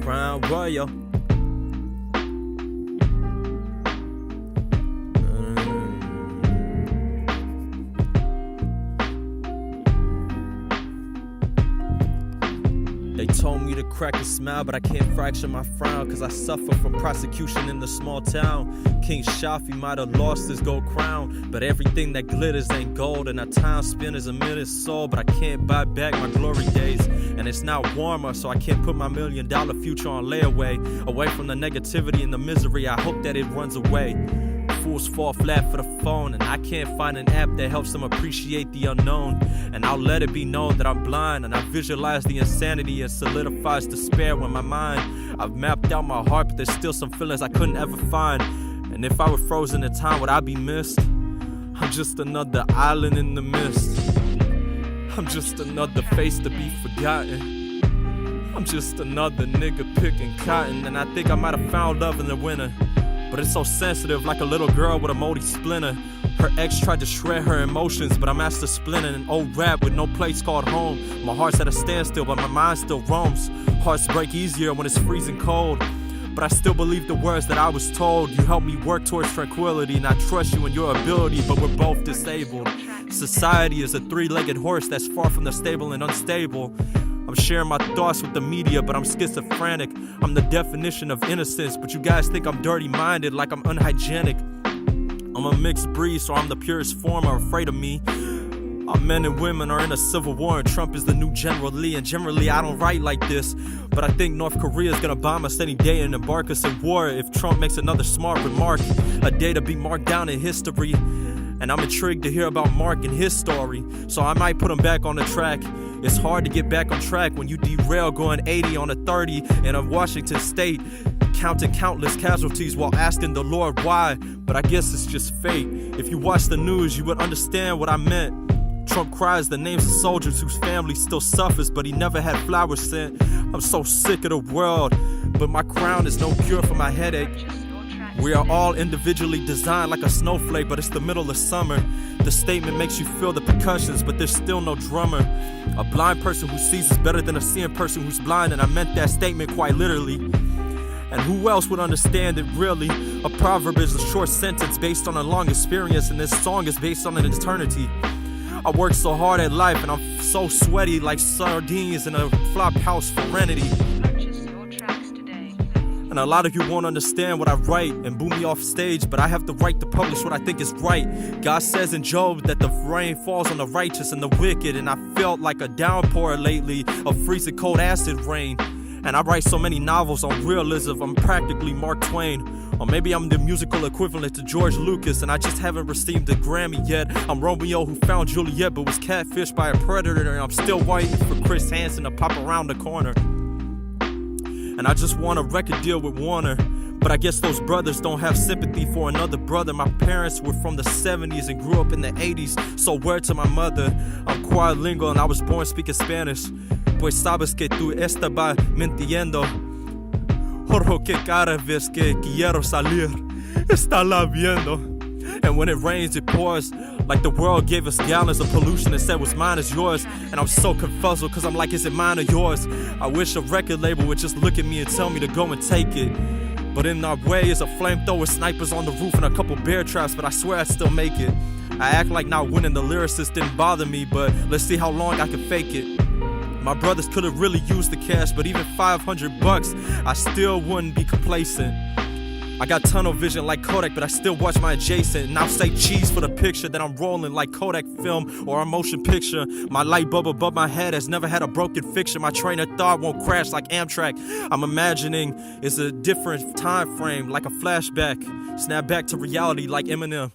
Brown Royal. They told me to crack a smile, but I can't fracture my frown, cause I suffer from prosecution in the small town. King Shafi might have lost his gold crown, but everything that glitters ain't gold, and a time spent is a minute soul. But I can't buy back my glory days, and it's now warmer, so I can't put my $1 million future on layaway. Away from the negativity and the misery, I hope that it runs away. Fools fall flat for the phone, and I can't find an app that helps them appreciate the unknown. And I'll let it be known that I'm blind, and I visualize the insanity and solidifies despair when my mind. I've mapped out my heart, but there's still some feelings I couldn't ever find. And if I were frozen in time, would I be missed? I'm just another island in the mist. I'm just another face to be forgotten. I'm just another nigga picking cotton, and I think I might have found love in the winter. But it's so sensitive, like a little girl with a moldy splinter. Her ex tried to shred her emotions, but I'm master splinting an old rap with no place called home. My heart's at a standstill, but my mind still roams. Hearts break easier when it's freezing cold, but I still believe the words that I was told. You help me work towards tranquility, and I trust you in your ability, but we're both disabled. Society is a three-legged horse that's far from the stable and unstable. I'm sharing my thoughts with the media, but I'm schizophrenic. I'm the definition of innocence, but you guys think I'm dirty-minded, like I'm unhygienic. I'm a mixed breed, so I'm the purest form, are afraid of me. Our men and women are in a civil war, and Trump is the new General Lee. And generally I don't write like this, but I think North Korea is gonna bomb us any day and embark us in war if Trump makes another smart remark. A day to be marked down in history, and I'm intrigued to hear about Mark and his story, so I might put him back on the track. It's hard to get back on track when you derail going 80 on a 30 in a Washington state, counting countless casualties while asking the Lord why. But I guess it's just fate. If you watch the news, you would understand what I meant. Trump cries the names of soldiers whose family still suffers, but he never had flowers sent. I'm so sick of the world, but my crown is no cure for my headache. We are all individually designed like a snowflake, but it's the middle of summer. The statement makes you feel the percussions, but there's still no drummer. A blind person who sees is better than a seeing person who's blind, and I meant that statement quite literally. And who else would understand it really? A proverb is a short sentence based on a long experience, and this song is based on an eternity. I work so hard at life, and I'm so sweaty like sardines in a flop house serenity. And a lot of you won't understand what I write and boo me off stage, but I have the right to publish what I think is right. God says in Job that the rain falls on the righteous and the wicked, and I felt like a downpour lately of freezing cold acid rain. And I write so many novels on realism, I'm practically Mark Twain. Or maybe I'm the musical equivalent to George Lucas, and I just haven't received a Grammy yet. I'm Romeo who found Juliet but was catfished by a predator, and I'm still waiting for Chris Hansen to pop around the corner. And I just want a record deal with Warner, but I guess those brothers don't have sympathy for another brother. My parents were from the 70s and grew up in the 80s, so word to my mother. I'm quadlingual and I was born speaking Spanish. Pues sabes que tú estabas mintiendo. Jorge, que cada vez que quiero salir, está lloviendo. And when it rains, it pours. Like the world gave us gallons of pollution and said what's mine is yours. And I'm so confuzzled cause I'm like, is it mine or yours? I wish a record label would just look at me and tell me to go and take it. But in our way is a flamethrower, snipers on the roof, and a couple bear traps, but I swear I'd still make it. I act like not winning the lyricist didn't bother me, but let's see how long I can fake it. My brothers could have really used the cash, but even $500, I still wouldn't be complacent. I got tunnel vision like Kodak, but I still watch my adjacent. And I'll say cheese for the picture that I'm rolling like Kodak film or a motion picture. My light bulb above my head has never had a broken fixture. My train of thought won't crash like Amtrak. I'm imagining it's a different time frame, like a flashback. Snap back to reality like Eminem.